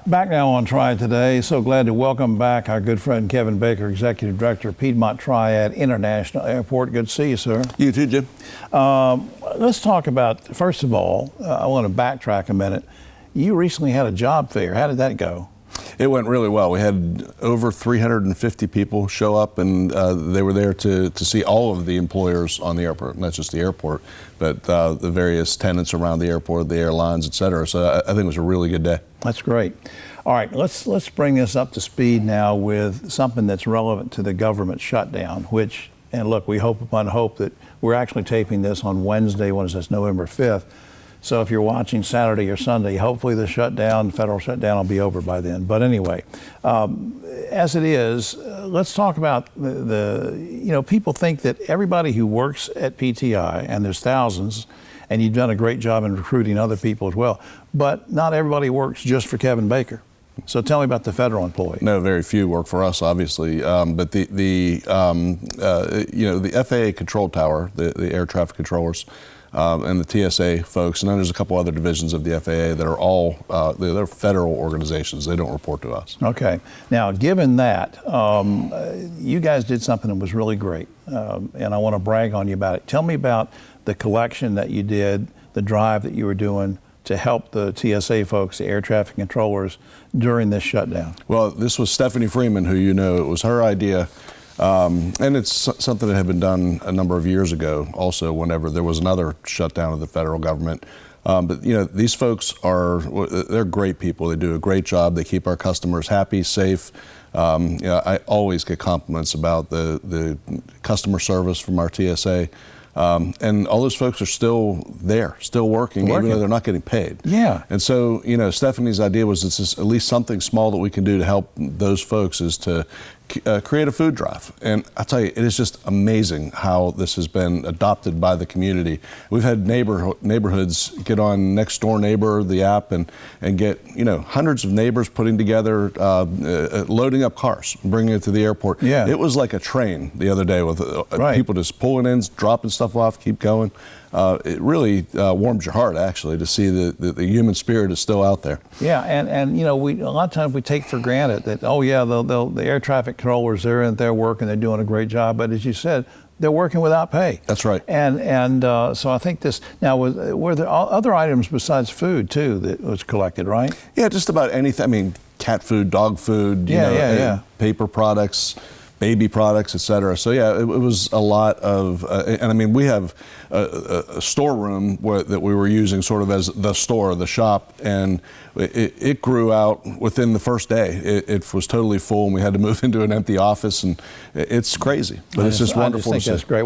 Back now on Triad today. So glad to welcome back our good friend Kevin Baker, Executive Director of Piedmont Triad International Airport. Good to see you, sir. You too, Jim. Let's talk about, first of all, I want to backtrack a minute. You recently had a job fair. How did that go? It went really well. We had over 350 people show up, and they were there to see all of the employers on the airport, not just the airport, but the various tenants around the airport, the airlines, et cetera. So I think it was a really good day. That's great. All right, let's bring this up to speed now with something that's relevant to the government shutdown, which, and look, we hope upon hope that we're actually taping this on Wednesday, what is this, November 5th. So if you're watching Saturday or Sunday, hopefully the federal shutdown will be over by then. But anyway, as it is, let's talk about people think that everybody who works at PTI, and there's thousands, and you've done a great job in recruiting other people as well, but not everybody works just for Kevin Baker. So tell me about the federal employee. No, very few work for us, obviously. But the FAA control tower, the air traffic controllers, and the TSA folks, and then there's a couple other divisions of the FAA that are all they're federal organizations. They don't report to us. Okay. Now, given that, you guys did something that was really great, and I want to brag on you about it. Tell me about the collection that you did, the drive that you were doing to help the TSA folks, the air traffic controllers, during this shutdown. Well, this was Stephanie Freeman, who you know. It was her idea. And it's something that had been done a number of years ago also whenever there was another shutdown of the federal government. But these folks they're great people. They do a great job. They keep our customers happy, safe. I always get compliments about the customer service from our TSA. And all those folks are still there, still working, even though they're not getting paid. Yeah. And so, Stephanie's idea was it's at least something small that we can do to help those folks is to create a food drive. And I tell you, it is just amazing how this has been adopted by the community. We've had neighborhoods get on Next Door Neighbor, the app, and get, hundreds of neighbors putting together, loading up cars, bringing it to the airport. Yeah. It was like a train the other day with people just pulling in, dropping stuff off, keep going. It really warms your heart, actually, to see the human spirit is still out there. Yeah, and a lot of times we take for granted that, the air traffic controllers, they're in their work and they're doing a great job. But as you said, they're working without pay. That's right. And so I think this, now, were there other items besides food, too, that was collected, right? Yeah, just about anything. I mean, cat food, dog food, paper products, baby products, et cetera. So yeah, it was a lot of, and I mean, we have a storeroom that we were using sort of as the store, the shop, and it grew out within the first day. It was totally full, and we had to move into an empty office, and it's crazy, but it's just wonderful to see. That's great.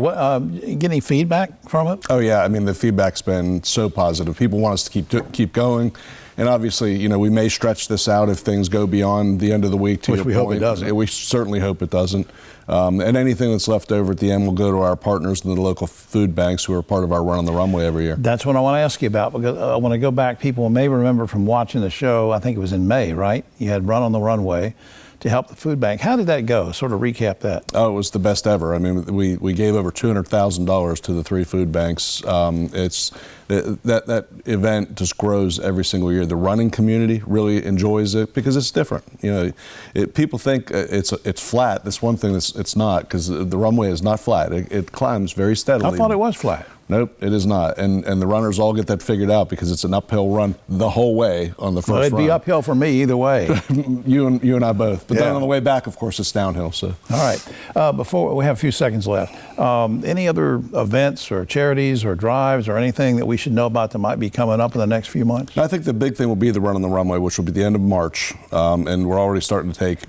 Get any feedback from it? Oh yeah, I mean, the feedback's been so positive. People want us to keep going. And obviously, we may stretch this out if things go beyond the end of the week. Which we hope it doesn't. We certainly hope it doesn't. And anything that's left over at the end will go to our partners in the local food banks who are part of our Run on the Runway every year. That's what I want to ask you about, because I want to go back. People may remember from watching the show, I think it was in May, right? You had Run on the Runway to help the food bank. How did that go? Sort of recap that. Oh, it was the best ever. I mean, we gave over $200,000 to the 3 food banks. That event just grows every single year. The running community really enjoys it because it's different. People think it's flat. That's one thing it's not, because the runway is not flat. It climbs very steadily. I thought it was flat. Nope, it is not. And the runners all get that figured out because it's an uphill run the whole way on the first run. It'd be uphill for me either way. you and I both. But then on the way back, of course, it's downhill. So. All right. Before we have a few seconds left, any other events or charities or drives or anything that we should know about that might be coming up in the next few months? I think the big thing will be the Run on the Runway, which will be the end of March. And we're already starting to take,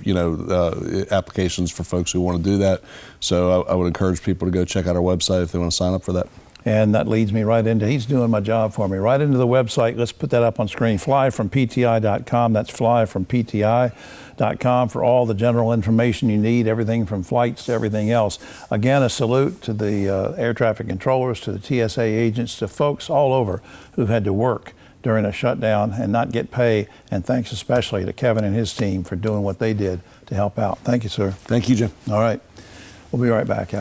applications for folks who want to do that. So I would encourage people to go check out our website if they want to sign up for that. And that leads me right into, he's doing my job for me, right into the website. Let's put that up on screen, flyfrompti.com. That's flyfrompti.com for all the general information you need, everything from flights to everything else. Again, a salute to the air traffic controllers, to the TSA agents, to folks all over who've had to work during a shutdown and not get pay. And thanks especially to Kevin and his team for doing what they did to help out. Thank you, sir. Thank you, Jim. All right. We'll be right back after.